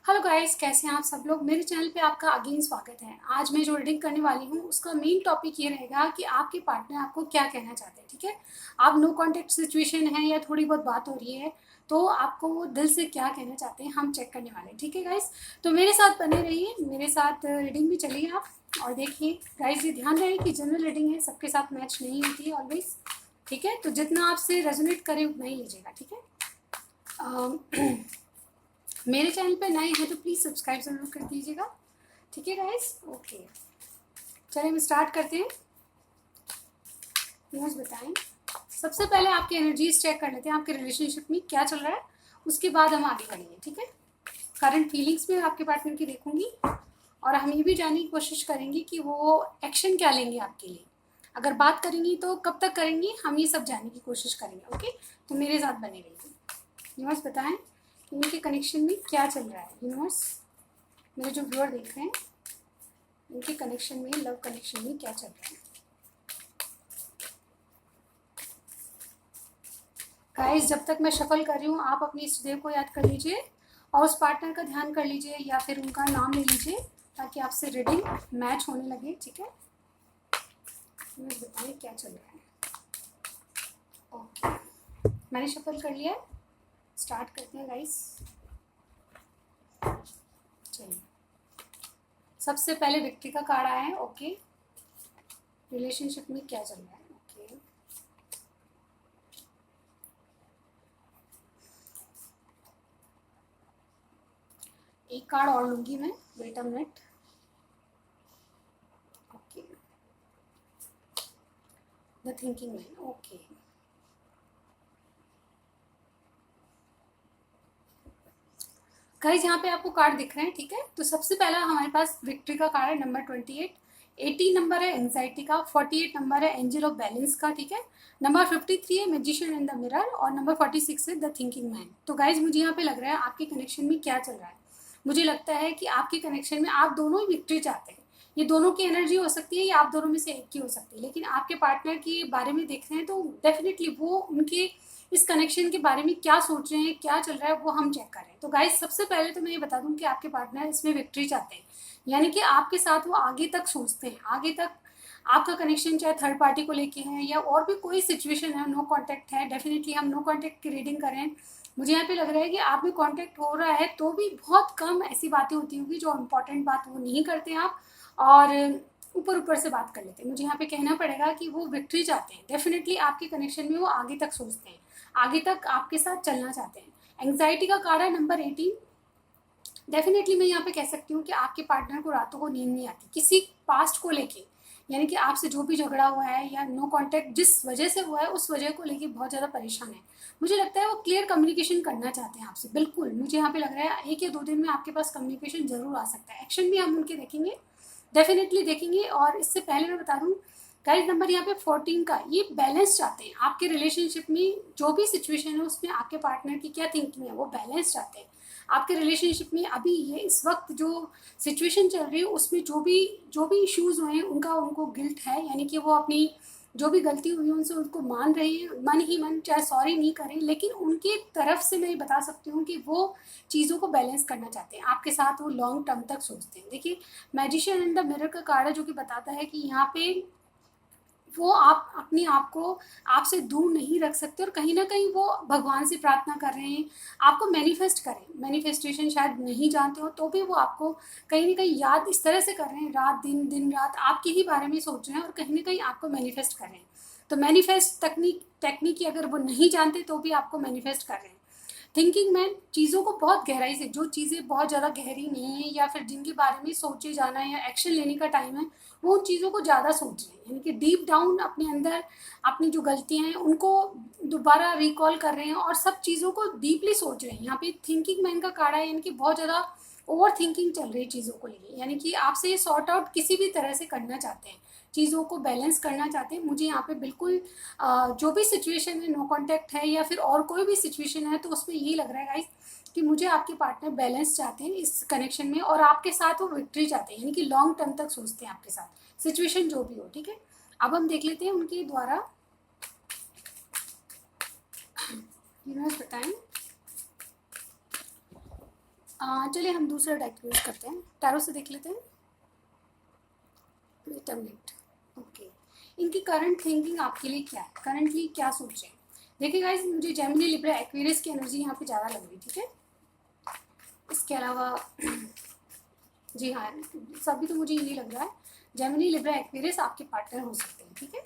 Hello guys, कैसे हैं आप सब लोग। मेरे चैनल पे आपका अगेन स्वागत है। आज मैं जो रीडिंग करने वाली हूँ उसका मेन टॉपिक ये रहेगा कि आपके पार्टनर आपको क्या कहना चाहते हैं। ठीक है, आप नो कांटेक्ट सिचुएशन है या थोड़ी बहुत बात हो रही है तो आपको वो दिल से क्या कहना चाहते हैं हम चेक करने वाले हैं। ठीक है गाइस, तो मेरे साथ बने रहिए, मेरे साथ रीडिंग भी चलिए आप और देखिए। गाइस ये ध्यान रहे कि जनरल रीडिंग है, सबके साथ मैच नहीं होती है ऑलवेज। ठीक है, तो जितना आपसे रेजोनेट करे उतना ही लीजिएगा। ठीक है, मेरे चैनल पे नए हैं तो प्लीज़ सब्सक्राइब ज़रूर कर दीजिएगा। ठीक है गाइस, ओके चलिए हम स्टार्ट करते हैं। न्यूज़ बताएं। सबसे पहले आपकी एनर्जीज चेक कर लेते हैं, आपके रिलेशनशिप में क्या चल रहा है, उसके बाद हम आगे बढ़ेंगे। ठीक है, करंट फीलिंग्स में आपके पार्टनर की देखूंगी और हम ये भी जानने की कोशिश करेंगे कि वो एक्शन क्या लेंगे आपके लिए। अगर बात करेंगी तो कब तक करेंगी, हम ये सब जानने की कोशिश करेंगे। ओके, तो मेरे साथ बने रहिए। यूनिवर्स बताएं कि इनके कनेक्शन में क्या चल रहा है। यूनिवर्स, मेरे जो व्यूअर देख रहे हैं इनके कनेक्शन में, लव कनेक्शन में क्या चल रहा है। गाइस जब तक मैं शफल कर रही हूँ आप अपनी इष्टदेव को याद कर लीजिए और उस पार्टनर का ध्यान कर लीजिए या फिर उनका नाम ले लीजिए ताकि आपसे रीडिंग मैच होने लगे। ठीक है, मुझे बताइए क्या चल रहा है। ओके, मैंने शफल कर लिया, स्टार्ट करते हैं गाइस। चलिए, सबसे पहले विक्ट्री का कार्ड आया है। ओके, रिलेशनशिप में क्या चल रहा है। ओके, एक कार्ड और लूंगी मैं, wait a minute. Okay, the thinking man. Okay, guys यहाँ पे आपको कार्ड दिख रहे हैं। ठीक है, तो सबसे पहला हमारे पास विक्ट्री का कार्ड है नंबर 28, 18 नंबर है एंजाइटी का, 48 नंबर है एंजल ऑफ बैलेंस का। ठीक है, नंबर 53 है मैजिशियन इन द मिरर और नंबर 46 है द थिंकिंग मैन। तो गाइज मुझे यहाँ पे लग रहा है आपके कनेक्शन में क्या चल रहा है। मुझे लगता है कि आपके कनेक्शन में आप दोनों ही विक्ट्री चाहते हैं। ये दोनों की एनर्जी हो सकती है या आप दोनों में से एक की हो सकती है, लेकिन आपके पार्टनर के बारे में देख रहे हैं तो डेफिनेटली वो उनके इस कनेक्शन के बारे में क्या सोच रहे हैं, क्या चल रहा है, वो हम चेक करें। तो गाइस सबसे पहले तो मैं ये बता दूं कि आपके पार्टनर इसमें विक्ट्री चाहते हैं, यानी कि आपके साथ वो आगे तक सोचते हैं, आगे तक आपका कनेक्शन चाहे थर्ड पार्टी को लेके है या और भी कोई सिचुएशन है, नो कांटेक्ट है। डेफिनेटली हम नो कांटेक्ट की रीडिंग करें, मुझे यहाँ पे लग रहा है कि आप में कांटेक्ट हो रहा है तो भी बहुत कम ऐसी बातें होती होंगी जो इम्पोर्टेंट बात वो नहीं करते आप और ऊपर ऊपर से बात कर लेते हैं। मुझे यहाँ पे कहना पड़ेगा कि वो विक्ट्री चाहते हैं, डेफिनेटली आपके कनेक्शन में वो आगे तक सोचते हैं, आगे तक आपके साथ चलना चाहते हैं। एंग्जाइटी का कार्ड है नंबर 18। डेफिनेटली मैं यहाँ पे कह सकती हूँ कि आपके पार्टनर को रातों को नींद नहीं आती किसी पास्ट को लेके, यानी कि आपसे जो भी झगड़ा हुआ है या नो कांटेक्ट जिस वजह से हुआ है उस वजह को लेके बहुत ज़्यादा परेशान है। मुझे लगता है वो क्लियर कम्युनिकेशन करना चाहते हैं आपसे। बिल्कुल मुझे यहाँ पे लग रहा है 1 या 2 दिन में आपके पास कम्युनिकेशन जरूर आ सकता है। एक्शन भी हम उनके देखेंगे, डेफिनेटली देखेंगे। और इससे पहले मैं बता दूं गाइड, नंबर यहाँ पे 14 का, ये बैलेंस चाहते हैं आपके रिलेशनशिप में। जो भी सिचुएशन है उसमें आपके पार्टनर की क्या थिंकिंग है, वो बैलेंस चाहते हैं आपके रिलेशनशिप में। अभी ये इस वक्त जो सिचुएशन चल रही है उसमें जो भी इश्यूज हुए हैं उनका उनको गिल्ट है, यानी कि वो अपनी जो भी गलती हुई है उनसे उनको मान रहे हैं मन ही मन, चाहे सॉरी नहीं करें, लेकिन उनकी तरफ से मैं ये बता सकती हूँ कि वो चीज़ों को बैलेंस करना चाहते हैं आपके साथ, वो लॉन्ग टर्म तक सोचते हैं। देखिए मैजिशियन इन द मिरर का कार्ड है जो कि बताता है कि यहाँ पे वो आप अपने आप को आपसे दूर नहीं रख सकते और कहीं ना कहीं वो भगवान से प्रार्थना कर रहे हैं आपको मैनिफेस्ट करें। मैनिफेस्टेशन शायद नहीं जानते हो तो भी वो आपको कहीं ना कहीं याद इस तरह से कर रहे हैं, रात दिन दिन रात आपके ही बारे में सोच रहे हैं और कहीं ना कहीं आपको मैनिफेस्ट कर रहे हैं। तो मैनिफेस्ट टेक्निक अगर वो नहीं जानते तो भी आपको मैनिफेस्ट कर रहे हैं। थिंकिंग मैन चीज़ों को बहुत गहराई से, जो चीज़ें बहुत ज़्यादा गहरी नहीं है या फिर जिनके बारे में सोचे जाना है या एक्शन लेने का टाइम है, वो उन चीज़ों को ज़्यादा सोच रहे हैं, यानी कि डीप डाउन अपने अंदर अपनी जो गलतियां हैं उनको दोबारा रिकॉल कर रहे हैं और सब चीज़ों को डीपली सोच रहे हैं। यहाँ पे थिंकिंग मैन का कार्ड है, यानी कि बहुत ज़्यादा ओवर थिंकिंग चल रही है चीज़ों को लेके, यानी कि आपसे ये सॉर्ट आउट किसी भी तरह से करना चाहते हैं, चीज़ों को बैलेंस करना चाहते हैं। मुझे यहाँ पे बिल्कुल जो भी सिचुएशन है, नो कांटेक्ट है या फिर और कोई भी सिचुएशन है, तो उसमें यही लग रहा है गाइस कि मुझे आपके पार्टनर बैलेंस चाहते हैं इस कनेक्शन में और आपके साथ वो विक्ट्री चाहते हैं, यानी कि लॉन्ग टर्म तक सोचते हैं आपके साथ, सिचुएशन जो भी हो। ठीक है, अब हम देख लेते हैं उनके द्वारा यूनिवर्स बताएं चलिए हम दूसरा डेक यूज़ करते हैं, टैरो से देख लेते हैं। Wait a minute. ओके, इनकी करंट थिंकिंग आपके लिए क्या है, करंटली क्या सोच रहे हैं। देखिए गाइस, मुझे जेमिनी लिब्रा एक्वेरियस की एनर्जी यहाँ पे ज़्यादा लग रही है, ठीक है। इसके अलावा जी हाँ, सभी तो मुझे यही लग रहा है, जेमिनी लिब्रा एक्वेरियस आपके पार्टनर हो सकते हैं, ठीक है।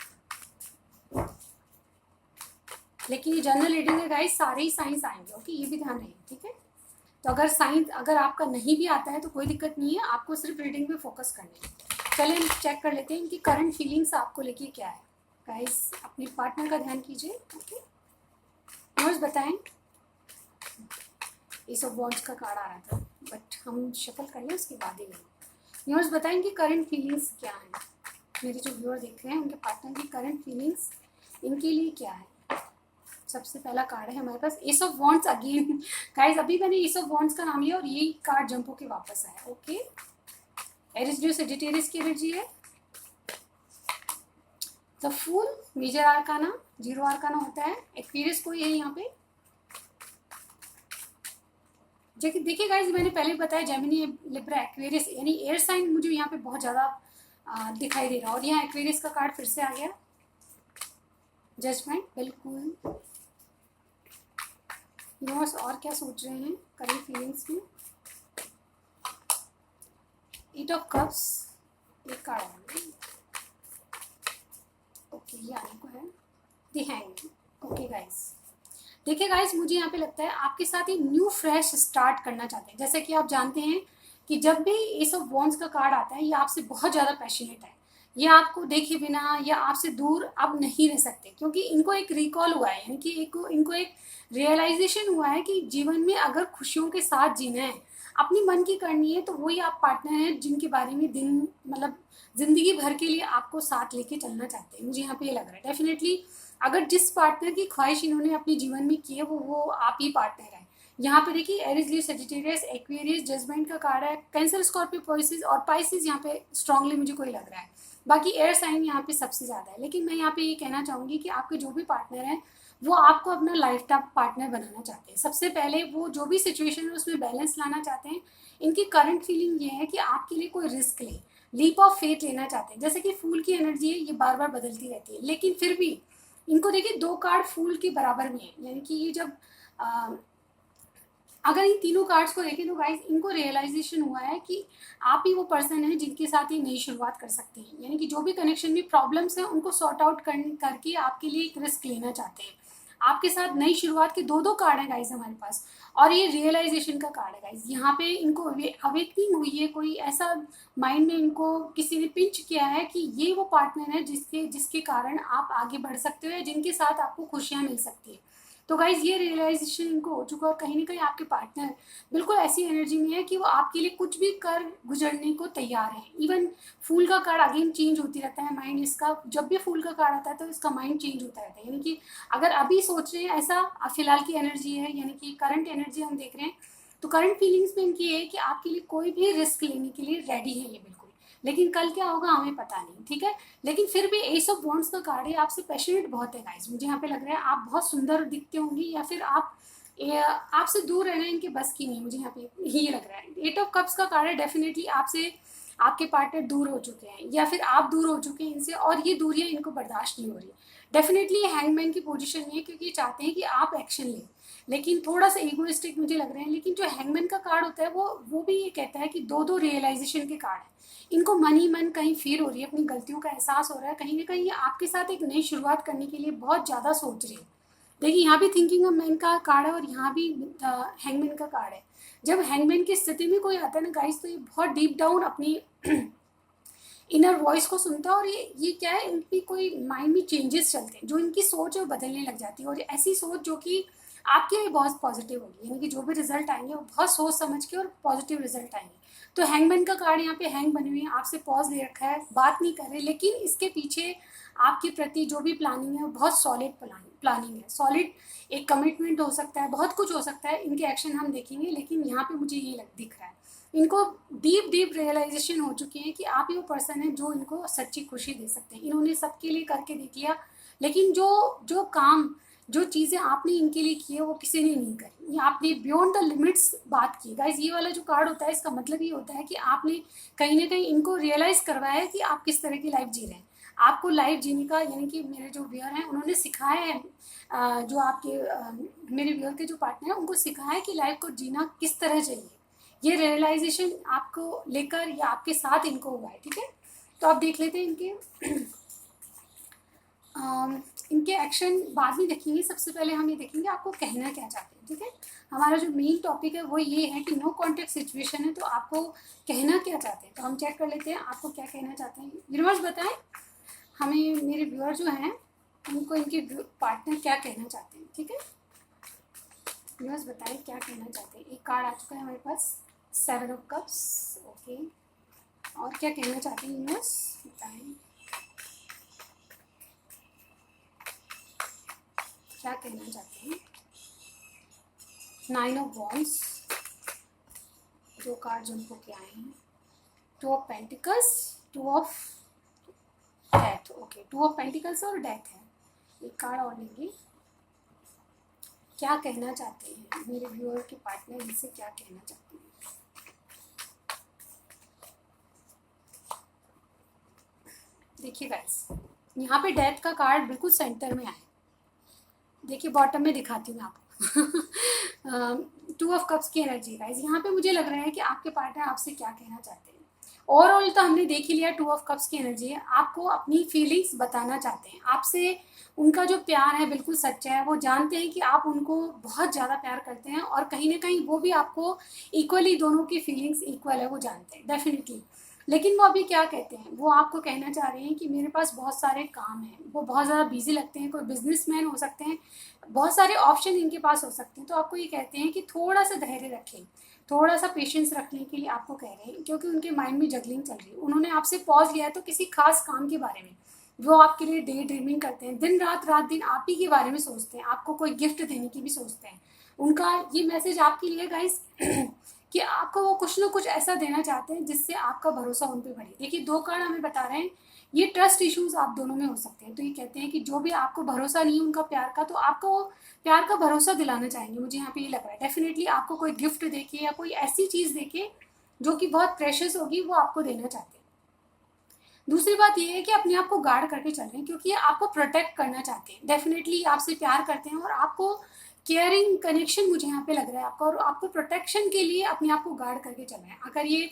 लेकिन ये जनरल रीडिंग है गाइस, सारे ही साइंस आएंगे, ओके, ये भी ध्यान रखिए, ठीक है। तो अगर साइंस अगर आपका नहीं भी आता है तो कोई दिक्कत नहीं है, आपको सिर्फ रीडिंग पे फोकस करनी है। चलिए हम चेक कर लेते हैं इनकी करंट फीलिंग्स आपको लेके क्या है। गाइस अपने पार्टनर का ध्यान कीजिए, ओके। व्यूअर्स बताएं, ये सब वॉन्ड्स का कार्ड आ रहा था, बट हम शफल कर लें उसके बाद ही नहीं। व्यूअर्स बताएं कि करंट फीलिंग्स क्या है, मेरे जो व्यूअर देख रहे हैं उनके पार्टनर की करंट फीलिंग्स इनके लिए क्या है। सबसे पहला कार्ड है हमारे पास ace of wands again. Guys अभी मैंने एस ऑफ वॉन्ड्स का नाम लिया और यही कार्ड जंप होके वापस आया, ओके। एरिस ड्यू सेजिटेरियस की एनर्जी है। The fool major arcana, zero arcana होता है। एक्वेरियस कोई है यहाँ पे। देखिए गाइस, मैंने पहले बताया जेमिनी लिब्रा एक्वेरियस यानी एयर साइन मुझे यहाँ पे बहुत ज़्यादा दिखाई दे रहा है। और यहाँ एक्वेरियस का कार्ड फिर से आ गया, जजमेंट, बिल्कुल। यूनिवर्स और क्या सोच रहे हैं करंट फीलिंग्स में। एट ऑफ कप्स, एक कार्ड है, ओके, ये आने को है। The hang, okay guys. देखिए गाइस, मुझे यहाँ पे लगता है आपके साथ एक न्यू फ्रेश स्टार्ट करना चाहते हैं। जैसे कि आप जानते हैं कि जब भी एस ऑफ वॉन्ड्स का कार्ड आता है, ये आपसे बहुत ज़्यादा पैशनेट है। ये आपको देखे बिना या आपसे दूर अब नहीं रह सकते, क्योंकि इनको एक रिकॉल हुआ है, यानी कि इनको एक रियलाइजेशन हुआ है कि जीवन में अगर खुशियों के साथ जीना है, अपनी मन की करनी है, तो वही आप पार्टनर हैं जिनके बारे में दिन मतलब जिंदगी भर के लिए आपको साथ लेके चलना चाहते हैं। मुझे यहाँ पे ये लग रहा है डेफिनेटली, अगर जिस पार्टनर की ख्वाहिश इन्होंने अपने जीवन में की है वो आप ही पार्टनर है। यहाँ पे देखिए Aries Leo Sagittarius Aquarius judgement का कार्ड है। कैंसर, स्कॉर्पियो, पाइसेस और पाइसेस यहाँ पे स्ट्रांगली मुझे कोई लग रहा है। बाकी एयर साइन यहाँ पे सबसे ज़्यादा है। लेकिन मैं यहाँ पे ये कहना चाहूँगी कि आपके जो भी पार्टनर हैं वो आपको अपना लाइफ टाइम पार्टनर बनाना चाहते हैं। सबसे पहले वो जो भी सिचुएशन है उसमें बैलेंस लाना चाहते हैं। इनकी करंट फीलिंग ये है कि आपके लिए कोई रिस्क ले, लीप ऑफ फेथ लेना चाहते हैं। जैसे कि फूल की एनर्जी है, ये बार बार बदलती रहती है, लेकिन फिर भी इनको देखिए दो कार्ड फूल के बराबर में है। यानी कि ये जब अगर इन तीनों कार्ड्स को देखें तो गाइस इनको रियलाइजेशन हुआ है कि आप ही वो पर्सन है जिनके साथ ये नई शुरुआत कर सकते हैं। यानी कि जो भी कनेक्शन में प्रॉब्लम्स हैं उनको सॉर्ट आउट करके आपके लिए एक रिस्क लेना चाहते हैं। आपके साथ नई शुरुआत के दो दो कार्ड हैं गाइस हमारे पास, और ये रियलाइजेशन का कार्ड है गाइस। यहाँ पे इनको अवेकनिंग हुई है, कोई ऐसा माइंड में इनको किसी ने पिंच किया है कि ये वो पार्टनर है जिसके जिसके कारण आप आगे बढ़ सकते हो या जिनके साथ आपको खुशियाँ मिल सकती है। तो गाइज ये रियलाइजेशन इनको हो चुका है। कहीं ना कहीं आपके पार्टनर बिल्कुल ऐसी एनर्जी में है कि वो आपके लिए कुछ भी कर गुजरने को तैयार है। इवन फूल का कार्ड अगेन चेंज होती रहता है माइंड इसका, जब भी फूल का कार्ड आता है तो इसका माइंड चेंज होता रहता है। यानी कि अगर अभी सोच रहे हैं ऐसा, फिलहाल की एनर्जी है, यानी कि करंट एनर्जी हम देख रहे हैं, तो करंट फीलिंग्स में इनकी है कि आपके लिए कोई भी रिस्क लेने के लिए रेडी है ये बिल्कुल। लेकिन कल क्या होगा हमें पता नहीं, ठीक है। लेकिन फिर भी एस ऑफ वॉन्ड्स का कार्ड है, आपसे पैशनेट बहुत है गाइस। मुझे यहाँ पे लग रहा है आप बहुत सुंदर दिखते होंगे, या फिर आपसे दूर रहना इनके बस की नहीं, मुझे यहाँ पे ये लग रहा है। एट ऑफ कप्स का कार्ड है, डेफिनेटली आपसे आपके पार्टनर दूर हो चुके हैं या फिर आप दूर हो चुके हैं इनसे, और ये दूरियां इनको बर्दाश्त नहीं हो रही। डेफिनेटली हैंगमैन की पोजीशन में है, क्योंकि ये चाहते हैं कि आप एक्शन लें, लेकिन थोड़ा सा ईगोइस्टिक मुझे लग रहे हैं। लेकिन जो हैंगमैन का कार्ड होता है वो भी ये कहता है कि दो दो रियलाइजेशन के कार्ड है। इनको मन ही मन कहीं फील हो रही है, अपनी गलतियों का एहसास हो रहा है। कहीं ना कहीं ये आपके साथ एक नई शुरुआत करने के लिए बहुत ज़्यादा सोच रही है। देखिए यहाँ भी थिंकिंग ऑफ मैन का कार्ड है और यहाँ भी हैंगमैन का कार्ड है। जब हैंगमैन की स्थिति में कोई आता है ना गाइस, तो ये बहुत डीप डाउन अपनी इनर वॉइस को सुनता है, और ये क्या है, इनकी कोई माइंड में चेंजेस चलते हैं, जो इनकी सोच है वो बदलने लग जाती है। और ऐसी सोच जो कि आपके लिए बहुत पॉजिटिव होगी, यानी कि जो भी रिजल्ट आएंगे वो बहुत सोच समझ के और पॉजिटिव रिजल्ट आएंगे। तो हैंगमैन का कार्ड यहाँ पे हैंग बनी हुई है, आपसे पॉज ले रखा है, बात नहीं कर रहे, लेकिन इसके पीछे आपके प्रति जो भी प्लानिंग है वो बहुत सॉलिड प्लानिंग है, सॉलिड एक कमिटमेंट हो सकता है, बहुत कुछ हो सकता है। इनके एक्शन हम देखेंगे, लेकिन यहाँ पे मुझे ये दिख रहा है इनको डीप डीप रियलाइजेशन हो चुकी है कि आप ही वो पर्सन है जो इनको सच्ची खुशी दे सकते हैं। इन्होंने सबके लिए करके देख लिया, लेकिन जो जो काम जो चीज़ें आपने इनके लिए की है वो किसी ने नहीं करी, ये आपने बियॉन्ड द लिमिट्स बात की। गाइज ये वाला जो कार्ड होता है इसका मतलब ये होता है कि आपने कहीं ना कहीं इनको रियलाइज़ करवाया है कि आप किस तरह की लाइफ जी रहे हैं। आपको लाइफ जीने का, यानी कि मेरे जो व्यूअर हैं उन्होंने सिखाया है, जो आपके मेरे व्यूअर के जो पार्टनर हैं उनको सिखाया है कि लाइफ को जीना किस तरह चाहिए। ये रियलाइजेशन आपको लेकर या आपके साथ इनको हुआ है, ठीक है। तो आप देख लेते हैं इनके एक्शन बाद में देखेंगे। सबसे पहले हम ये देखेंगे आपको कहना क्या चाहते हैं, ठीक है। हमारा जो मेन टॉपिक है वो ये है कि नो कॉन्टेक्ट सिचुएशन है, तो आपको कहना क्या चाहते हैं। तो हम चेक कर लेते हैं आपको क्या कहना चाहते हैं। यूनिवर्स बताएं हमें, मेरे व्यूअर जो हैं उनको इनके पार्टनर क्या कहना चाहते हैं, ठीक है। यूनिवर्स बताएं क्या कहना चाहते हैं। एक कार्ड आ चुका है हमारे पास, 7 ऑफ कप्स, ओके। और क्या कहना चाहते हैं यूनिवर्स बताएं, क्या कहना चाहते हैं। 9 ऑफ वॉन्ड्स, दो कार्ड जो उनको क्या आए हैं, 2 of pentacles, 2 of death, okay. 2 of pentacles और डेथ है। एक कार्ड और लेंगे, क्या कहना चाहते हैं मेरे व्यूअर के पार्टनर, इनसे क्या कहना चाहते हैं। देखिए गाइस, यहाँ पे डेथ का कार्ड बिल्कुल सेंटर में आया। देखिए बॉटम में दिखाती हूँ मैं आपको। 2 ऑफ कप्स की एनर्जी गाइस, यहाँ पे मुझे लग रहा है कि आपके पार्टनर आपसे क्या कहना चाहते हैं। ओवरऑल तो हमने देख ही लिया, 2 ऑफ कप्स की एनर्जी है, आपको अपनी फीलिंग्स बताना चाहते हैं। आपसे उनका जो प्यार है बिल्कुल सच्चा है, वो जानते हैं कि आप उनको बहुत ज़्यादा प्यार करते हैं और कहीं ना कहीं वो भी आपको इक्वली, दोनों की फीलिंग्स इक्वल है वो जानते हैं डेफिनेटली। लेकिन वो अभी क्या कहते हैं, वो आपको कहना चाह रहे हैं कि मेरे पास बहुत सारे काम हैं, वो बहुत ज़्यादा बिजी लगते हैं, कोई बिजनेसमैन हो सकते हैं, बहुत सारे ऑप्शन इनके पास हो सकते हैं। तो आपको ये कहते हैं कि थोड़ा सा धैर्य रखें, थोड़ा सा पेशेंस रखने के लिए आपको कह रहे हैं, क्योंकि उनके माइंड में जगलिंग चल रही है। उन्होंने आपसे पॉज लिया है तो किसी खास काम के बारे में, वो आपके लिए डे ड्रीमिंग करते हैं, दिन रात रात दिन आप ही के बारे में सोचते हैं, आपको कोई गिफ्ट देने की भी सोचते हैं। उनका ये मैसेज आपके लिए गाइस कि आपको वो कुछ ना कुछ ऐसा देना चाहते हैं जिससे आपका भरोसा उन पर बढ़े। देखिए 2 कार्ड हमें बता रहे हैं ये ट्रस्ट इश्यूज आप दोनों में हो सकते हैं। तो ये कहते हैं कि जो भी आपको भरोसा नहीं है उनका प्यार का, तो आपको वो प्यार का भरोसा दिलाना चाहेंगे। मुझे यहाँ पे ये लग रहा है डेफिनेटली आपको कोई गिफ्ट देके या कोई ऐसी चीज़ देके जो कि बहुत प्रेशियस होगी वो आपको देना चाहते हैं। दूसरी बात ये है कि अपने आप को गार्ड करके चल रहे हैं, क्योंकि ये आपको प्रोटेक्ट करना चाहते हैं, डेफिनेटली आपसे प्यार करते हैं और आपको केयरिंग कनेक्शन मुझे यहाँ पे लग रहा है आपका, और आपको प्रोटेक्शन के लिए अपने आप को गार्ड करके चल रहे हैं। अगर ये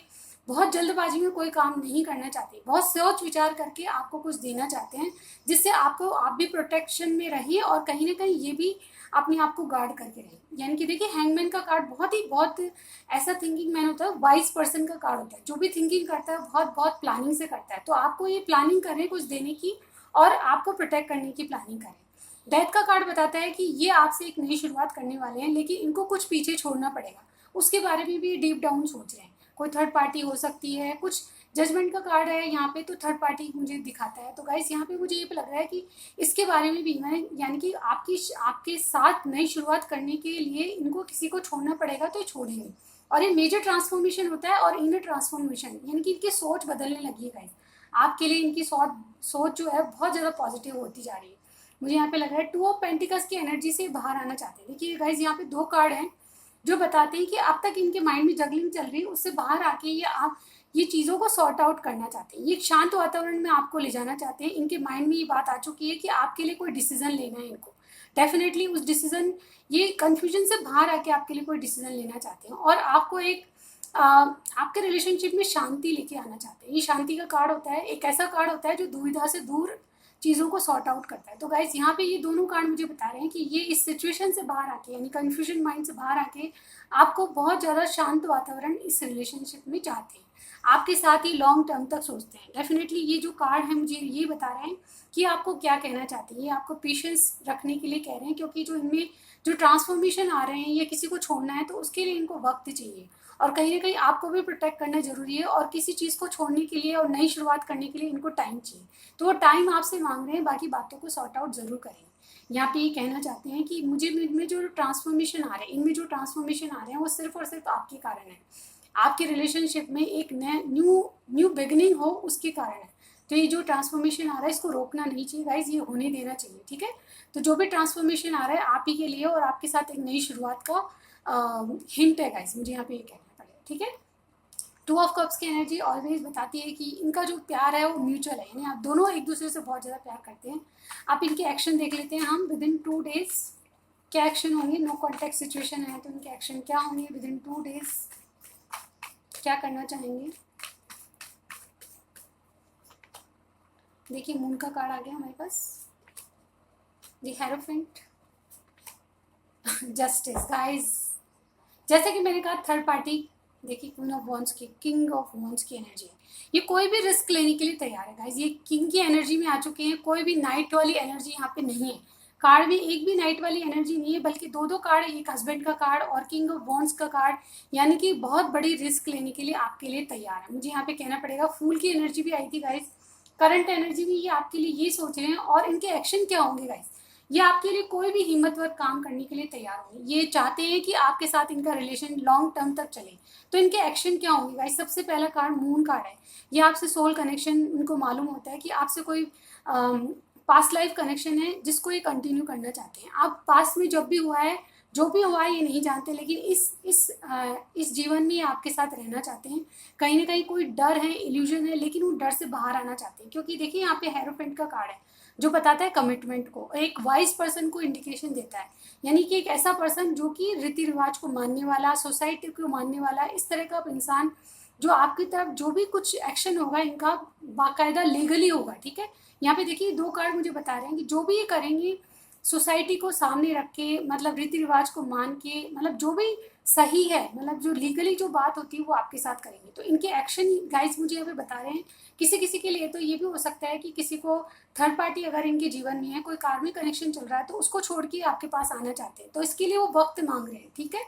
बहुत जल्दबाजी में कोई काम नहीं करना चाहते, बहुत सोच विचार करके आपको कुछ देना चाहते हैं जिससे आपको, आप भी प्रोटेक्शन में रहिए और कहीं ना कहीं ये भी अपने आप को गार्ड करके रहे। यानी कि देखिए हैंगमैन का कार्ड बहुत ऐसा थिंकिंग मैन होता है, वाइज पर्सन का कार्ड होता है, जो भी थिंकिंग करता है बहुत प्लानिंग से करता है। तो आपको ये प्लानिंग कर रहे हैं कुछ देने की और आपको प्रोटेक्ट करने की प्लानिंग करें। डेथ का कार्ड बताता है कि ये आपसे एक नई शुरुआत करने वाले हैं, लेकिन इनको कुछ पीछे छोड़ना पड़ेगा, उसके बारे में भी डीप डाउन सोच रहे हैं। कोई थर्ड पार्टी हो सकती है, कुछ जजमेंट का कार्ड है यहाँ पे, तो थर्ड पार्टी मुझे दिखाता है। तो गाइस यहाँ पे मुझे ये लग रहा है कि इसके बारे में भी मैं, यानी कि आपके साथ नई शुरुआत करने के लिए इनको किसी को छोड़ना पड़ेगा, तो छोड़ेंगे। और ये मेजर ट्रांसफॉर्मेशन होता है और इनर ट्रांसफॉर्मेशन, यानी कि इनकी सोच बदलने लगी है गाइस। आपके लिए इनकी सोच जो है बहुत ज़्यादा पॉजिटिव होती जा रही है। मुझे यहाँ पे लग रहा है 2 ऑफ पेंटिकल्स की एनर्जी से बाहर आना चाहते हैं। देखिए गाइस यहाँ पे 2 कार्ड हैं जो बताते हैं कि अब तक इनके माइंड में जगलिंग चल रही है, उससे बाहर आके ये चीज़ों को सॉर्ट आउट करना चाहते हैं। ये एक शांत वातावरण में आपको ले जाना चाहते हैं। इनके माइंड में ये बात आ चुकी है कि आपके लिए कोई डिसीजन लेना है इनको, डेफिनेटली उस डिसीजन, ये कन्फ्यूजन से बाहर आके आपके लिए कोई डिसीजन लेना चाहते हैं और आपको एक आपके रिलेशनशिप में शांति लेके आना चाहते हैं। ये शांति का कार्ड होता है, एक ऐसा कार्ड होता है जो दुविधा से दूर चीज़ों को सॉर्ट आउट करता है। तो गाइस यहाँ पे ये दोनों कार्ड मुझे बता रहे हैं कि ये इस सिचुएशन से बाहर आके, यानी कन्फ्यूजन माइंड से बाहर आके आपको बहुत ज़्यादा शांत वातावरण इस रिलेशनशिप में चाहते हैं, आपके साथ ही लॉन्ग टर्म तक सोचते हैं। डेफिनेटली ये जो कार्ड है मुझे ये बता रहे हैं कि आपको क्या कहना चाहते हैं। ये आपको पेशेंस रखने के लिए कह रहे हैं, क्योंकि जो इनमें जो ट्रांसफॉर्मेशन आ रहे हैं या किसी को छोड़ना है तो उसके लिए इनको वक्त चाहिए, और कहीं ना कहीं आपको भी प्रोटेक्ट करना जरूरी है, और किसी चीज़ को छोड़ने के लिए और नई शुरुआत करने के लिए इनको टाइम चाहिए। तो वो टाइम आपसे मांग रहे हैं, बाकी बातों को सॉर्ट आउट जरूर करेंगे। यहाँ पे ये कहना चाहते हैं कि मुझे इनमें जो ट्रांसफॉर्मेशन आ रहे हैं, आ रहे हैं वो सिर्फ और सिर्फ आपके कारण है। आपके रिलेशनशिप में एक न्यू बिगिनिंग हो उसके कारण है। तो ये जो ट्रांसफॉर्मेशन आ रहा है इसको रोकना नहीं चाहिए गाइज, ये होने देना चाहिए, ठीक है। तो जो भी ट्रांसफॉर्मेशन आ रहा है आप ही के लिए और आपके साथ एक नई शुरुआत का हिंट है गाइज, मुझे यहाँ पे ये कहना पड़ेगा, ठीक है। टू ऑफ कप्स की एनर्जी ऑलवेज बताती है कि इनका जो प्यार है वो म्यूचुअल है, यानी आप दोनों एक दूसरे से बहुत ज़्यादा प्यार करते हैं। आप इनके एक्शन देख लेते हैं हम, विद इन 2 डेज क्या एक्शन होंगे। नो कॉन्टैक्ट सिचुएशन है तो इनके एक्शन क्या होंगे विद इन 2 डेज, क्या करना चाहेंगे। देखिए मून का कार्ड आ गया हमारे पास, द हेरोफेंट, जस्टिस गाइस। जैसे कि मैंने कहा थर्ड पार्टी, देखिए क्वीन ऑफ वॉन्ड्स की, किंग ऑफ वॉन्ड्स की एनर्जी है, ये कोई भी रिस्क लेने के लिए तैयार है गाइस। ये किंग की एनर्जी में आ चुके हैं, कोई भी नाइट वाली एनर्जी यहाँ पे नहीं है। कार्ड में एक भी नाइट वाली एनर्जी नहीं है, बल्कि दो दो कार्ड, एक हस्बैंड का कार्ड और किंग ऑफ वॉन्ड्स का कार्ड, यानी कि बहुत बड़ी रिस्क लेने के लिए आपके लिए तैयार है। मुझे यहाँ पे कहना पड़ेगा फूल की एनर्जी भी आई थी गाइस, करंट एनर्जी में ये आपके लिए ये सोच रहे हैं, और इनके एक्शन क्या होंगे गाइस, ये आपके लिए कोई भी हिम्मतवर काम करने के लिए तैयार होंगे। ये चाहते हैं कि आपके साथ इनका रिलेशन लॉन्ग टर्म तक चले, तो इनके एक्शन क्या होंगे गाइस। सबसे पहला कार्ड मून कार्ड है, ये आपसे सोल कनेक्शन, इनको मालूम होता है कि आपसे कोई पास्ट लाइफ कनेक्शन है जिसको ये कंटिन्यू करना चाहते हैं। आप पास्ट में जब भी हुआ है, जो भी हुआ है ये नहीं जानते, लेकिन इस जीवन में ये आपके साथ रहना चाहते हैं। कहीं ना कहीं कोई डर है, इल्यूजन है, लेकिन वो डर से बाहर आना चाहते हैं, क्योंकि देखिए यहाँ पे हेरोफेंट का कार्ड है जो बताता है कमिटमेंट को, एक वाइज पर्सन को इंडिकेशन देता है, यानी कि एक ऐसा पर्सन जो कि रीति रिवाज को मानने वाला, सोसाइटी को मानने वाला, इस तरह का इंसान जो आपकी तरफ जो भी कुछ एक्शन होगा इनका बाकायदा लीगली होगा, ठीक है। यहाँ पे देखिए दो कार्ड मुझे बता रहे हैं कि जो भी ये करेंगे सोसाइटी को सामने रख के, मतलब रीति रिवाज को मान के, मतलब जो भी सही है, मतलब जो लीगली जो बात होती है वो आपके साथ करेंगे। तो इनके एक्शन गाइस मुझे यहाँ पे बता रहे हैं, किसी किसी के लिए तो ये भी हो सकता है कि किसी को थर्ड पार्टी अगर इनके जीवन में है, कोई कार्मिक कनेक्शन चल रहा है तो उसको छोड़ के आपके पास आना चाहते हैं, तो इसके लिए वो वक्त मांग रहे हैं, ठीक है।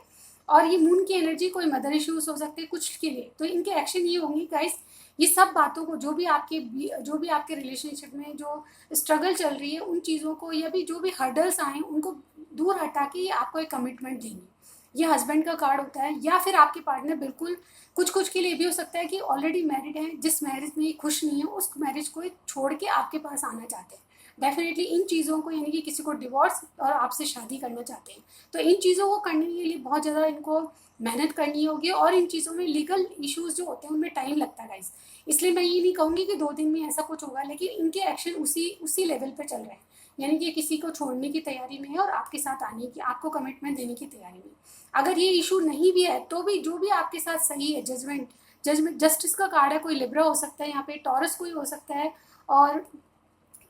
और ये मून की एनर्जी, कोई मदर इश्यूज हो सकते हैं कुछ के लिए, तो इनके एक्शन ये होंगे गाइस, ये सब बातों को जो भी आपके रिलेशनशिप में जो स्ट्रगल चल रही है उन चीज़ों को, या भी जो भी हर्डल्स आए उनको दूर हटा के ये आपको एक कमिटमेंट देंगे। ये हस्बैंड का कार्ड होता है, या फिर आपके पार्टनर बिल्कुल कुछ कुछ के लिए भी हो सकता है कि ऑलरेडी मैरिड है, जिस मैरिज में ये खुश नहीं है उस मैरिज को छोड़ के आपके पास आना चाहते हैं। डेफिनेटली इन चीज़ों को, यानी कि किसी को डिवोर्स और आपसे शादी करना चाहते हैं, तो इन चीज़ों को करने के लिए बहुत ज़्यादा इनको मेहनत करनी होगी, और इन चीज़ों में लीगल इश्यूज जो होते हैं उनमें टाइम लगता है गाइस। इसलिए मैं ये नहीं कहूँगी कि 2 दिन में ऐसा कुछ होगा, लेकिन इनके एक्शन उसी लेवल पे चल रहे हैं, यानी कि किसी को छोड़ने की तैयारी में है और आपके साथ आने की, आपको कमिटमेंट देने की तैयारी में। अगर ये इशू नहीं भी है तो भी जो भी आपके साथ सही है, जस्टिस का कार्ड है, कोई लिब्रा हो सकता है यहाँ पे, टॉरस कोई हो सकता है, और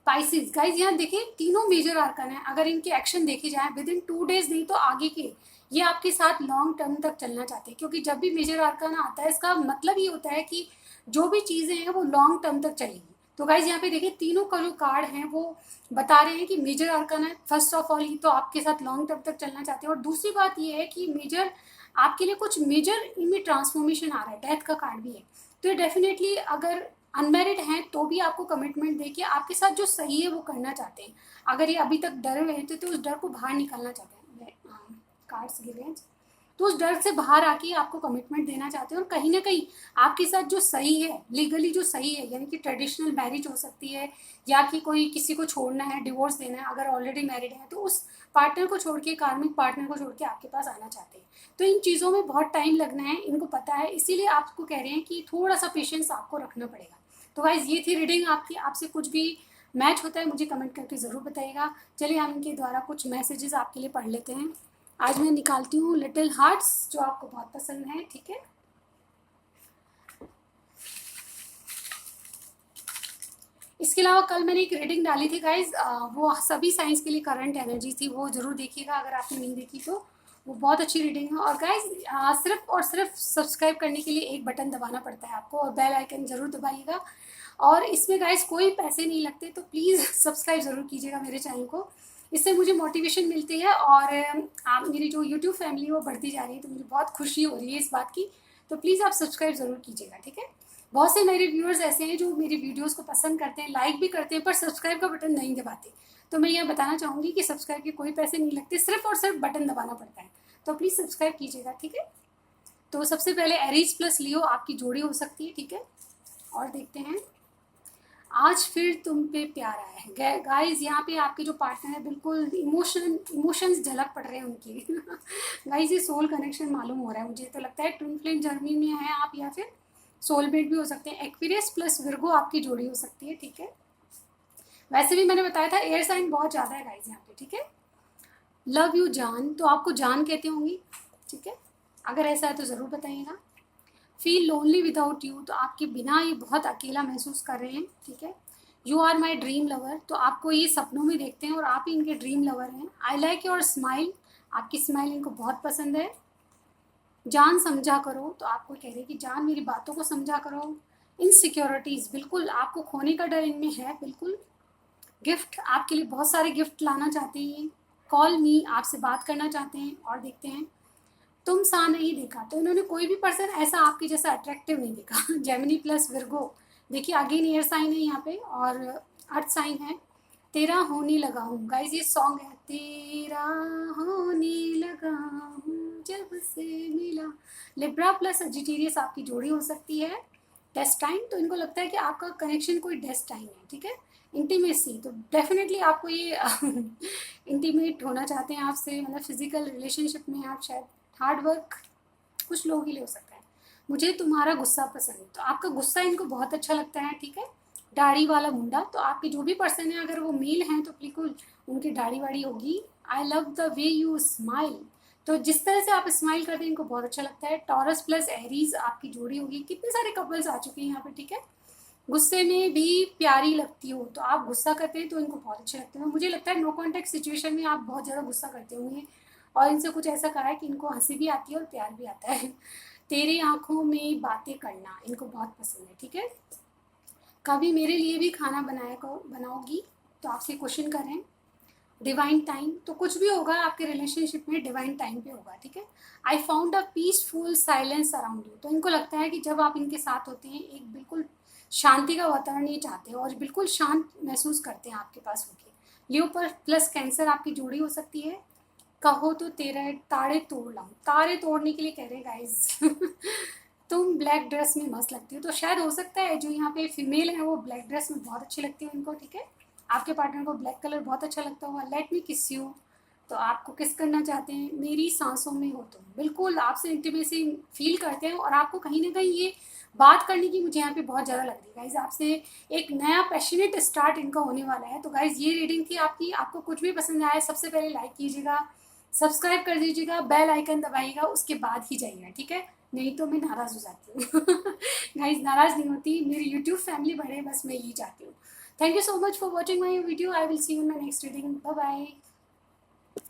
पाइसिस। गाइज यहाँ देखिए तीनों मेजर आर्कन है, अगर इनके एक्शन देखे जाए विद इन 2 डेज नहीं तो आगे के, ये आपके साथ लॉन्ग टर्म तक चलना चाहते हैं, क्योंकि जब भी मेजर आर्कन आता है इसका मतलब ये होता है कि जो भी चीज़ें हैं वो लॉन्ग टर्म तक चलेगी। तो गाइज यहाँ पे देखिए तीनों का जो कार्ड है वो बता रहे हैं कि मेजर आर्कन है, फर्स्ट ऑफ ऑल ये तो आपके साथ लॉन्ग टर्म तक चलना चाहते हैं, और दूसरी बात ये है कि मेजर आपके लिए कुछ मेजर इनमें ट्रांसफॉर्मेशन आ रहा है, डेथ का कार्ड भी है। तो ये डेफिनेटली अगर अनमेरिड हैं तो भी आपको कमिटमेंट देके आपके साथ जो सही है वो करना चाहते हैं। अगर ये अभी तक डरे हुए थे तो उस डर को बाहर निकालना चाहते हैं, कार्ड्स गिवे, तो उस डर से बाहर आके आपको कमिटमेंट देना चाहते हैं, और कहीं ना कहीं आपके साथ जो सही है, लीगली जो सही है, यानी कि ट्रेडिशनल मैरिज हो सकती है, या कि कोई किसी को छोड़ना है, डिवोर्स देना है, अगर ऑलरेडी मैरिड है तो उस पार्टनर को छोड़ के, कार्मिक पार्टनर को छोड़ के आपके पास आना चाहते हैं। तो इन चीज़ों में बहुत टाइम लगना है, इनको पता है, इसीलिए आपको कह रहे हैं कि थोड़ा सा पेशेंस आपको रखना पड़ेगा। तो गाइज ये थी रीडिंग आपकी, आपसे कुछ भी मैच होता है मुझे कमेंट करके ज़रूर बताइएगा। चलिए हम इनके द्वारा कुछ मैसेजेस आपके लिए पढ़ लेते हैं। आज मैं निकालती हूँ लिटिल हार्ट्स, जो आपको बहुत पसंद है, ठीक है। इसके अलावा कल मैंने एक रीडिंग डाली थी गाइज, वो सभी साइंस के लिए करंट एनर्जी थी, वो ज़रूर देखिएगा अगर आपने नहीं देखी तो, वो बहुत अच्छी रीडिंग है। और गाइज सिर्फ और सिर्फ सब्सक्राइब करने के लिए एक बटन दबाना पड़ता है आपको, और बेल आइकन ज़रूर दबाइएगा। और इसमें गाइज कोई पैसे नहीं लगते, तो प्लीज़ सब्सक्राइब ज़रूर कीजिएगा मेरे चैनल को, इससे मुझे मोटिवेशन मिलती है, और आप मेरी जो यूट्यूब फैमिली है वो बढ़ती जा रही है, तो मुझे बहुत खुशी हो रही है इस बात की। तो प्लीज़ आप सब्सक्राइब ज़रूर कीजिएगा, ठीक है। बहुत से मेरे व्यूअर्स ऐसे हैं जो मेरी वीडियोस को पसंद करते हैं, लाइक भी करते हैं, पर सब्सक्राइब का बटन नहीं दबाते। तो मैं यह बताना चाहूँगी कि सब्सक्राइब के कोई पैसे नहीं लगते, सिर्फ और सिर्फ बटन दबाना पड़ता है, तो प्लीज़ सब्सक्राइब कीजिएगा, ठीक है। तो सबसे पहले एरीज प्लस लियो आपकी जोड़ी हो सकती है, ठीक है। और देखते हैं आज फिर तुम पे प्यार आया है। गाइज यहाँ पे आपके जो पार्टनर है बिल्कुल इमोशंस झलक पड़ रहे हैं उनकी। गाइज ये सोल कनेक्शन मालूम हो रहा है मुझे, तो लगता है ट्विन फ्लेम जर्नी में है आप, या फिर सोलमेट भी हो सकते हैं। एक्वेरियस प्लस विर्गो आपकी जोड़ी हो सकती है, ठीक है। वैसे भी मैंने बताया था एयर साइन बहुत ज़्यादा है गाइज यहाँ पे, ठीक है। लव यू जान, तो आपको जान कहती होंगी, ठीक है। अगर ऐसा है तो ज़रूर बताइएगा। फील लोनली विदाउट यू, तो आपके बिना ये बहुत अकेला महसूस कर रहे हैं, ठीक है। You are my dream lover, तो आपको ये सपनों में देखते हैं और आप ही इनके ड्रीम लवर हैं। आई लाइक योर स्माइल, आपकी स्माइल इनको बहुत पसंद है। जान समझा करो, तो आपको कह रहे हैं कि जान मेरी बातों को समझा करो। इनसिक्योरिटीज़, बिल्कुल आपको खोने का डर इनमें है, बिल्कुल। गिफ्ट, आपके लिए बहुत सारे गिफ्ट लाना चाहते हैं। कॉल मी, आपसे बात करना चाहते हैं। और देखते हैं, तुम सा नहीं देखा, तो इन्होंने कोई भी पर्सन ऐसा आपके जैसा अट्रैक्टिव नहीं देखा। जेमिनी प्लस विर्गो, देखिए अगेन एयर साइन है यहाँ पे और अर्थ साइन है। तेरा होने लगा हूँ, गाइज ये सॉन्ग है। तेरा होने लगा हूँ जब से मिला। लिब्रा प्लस सजिटेरियस आपकी जोड़ी हो सकती है। डेस्टाइन, तो इनको लगता है कि आपका कनेक्शन कोई डेस्टाइन है, ठीक है। इंटीमेसी, तो डेफिनेटली आपको ये इंटीमेट होना चाहते हैं आपसे, मतलब फिजिकल रिलेशनशिप में आप शायद। हार्ड वर्क कुछ लोगों के लिए हो सकता है। मुझे तुम्हारा गुस्सा पसंद, तो आपका गुस्सा इनको बहुत अच्छा लगता है, ठीक है। दाढ़ी वाला मुंडा, तो आपके जो भी पर्सन है अगर वो मेल हैं तो बिल्कुल उनकी दाढ़ी वाड़ी होगी। I love the way you smile, तो जिस तरह से आप स्माइल करते हैं इनको बहुत अच्छा लगता है। टॉरस प्लस एरीज आपकी जोड़ी होगी। कितने सारे कपल्स आ चुके हैं यहाँ पे, ठीक है। गुस्से में भी प्यारी लगती हो, तो आप गुस्सा करते हैं तो इनको बहुत अच्छे लगते हैं। मुझे लगता है नो कॉन्टेक्ट सिचुएशन में आप बहुत ज़्यादा गुस्सा करते होंगे और इनसे कुछ ऐसा कहा है कि इनको हंसी भी आती है और प्यार भी आता है। तेरे आंखों में बातें करना इनको बहुत पसंद है, ठीक है। कभी मेरे लिए भी खाना बनाओगी, तो आपसे क्वेश्चन कर रहे हैं। डिवाइन टाइम, तो कुछ भी होगा आपके रिलेशनशिप में डिवाइन टाइम पे होगा, ठीक है। I found a peaceful silence around you, तो इनको लगता है कि जब आप इनके साथ होते हैं एक बिल्कुल शांति का वातावरण ये चाहते हैं और बिल्कुल शांत महसूस करते हैं आपके पास होके। लियो पर प्लस कैंसर आपकी जोड़ी हो सकती है। कहो तो तेरे तारे तोड़ लाऊं, तारे तोड़ने के लिए कह रहे हैं गाइज। तुम ब्लैक ड्रेस में मस्त लगती हो, तो शायद हो सकता है जो यहाँ पे फीमेल है वो ब्लैक ड्रेस में बहुत अच्छी लगती है उनको, ठीक है। आपके पार्टनर को ब्लैक कलर बहुत अच्छा लगता होगा। लेट मी किस यू, तो आपको किस करना चाहते हैं। मेरी सांसों में हो तुम, बिल्कुल आपसे इंटीमेसी फील करते हैं और आपको कहीं ना कहीं ये बात करने की मुझे यहाँ पे बहुत ज़्यादा लग रही है गाइज आपसे। एक नया पैशनेट स्टार्ट इनका होने वाला है। तो गाइज ये रीडिंग थी आपकी। आपको कुछ भी पसंद आया सबसे पहले लाइक कीजिएगा, सब्सक्राइब कर दीजिएगा, बेल आइकन दबाइएगा, उसके बाद ही जाइएगा, ठीक है। नहीं तो मैं नाराज़ हो जाती हूँ। गाइज नाराज़ नहीं होती, मेरी यूट्यूब फैमिली बढ़े, बस मैं यही चाहती हूँ। Thank you so much for watching my video. I will see you in my next reading. Bye bye.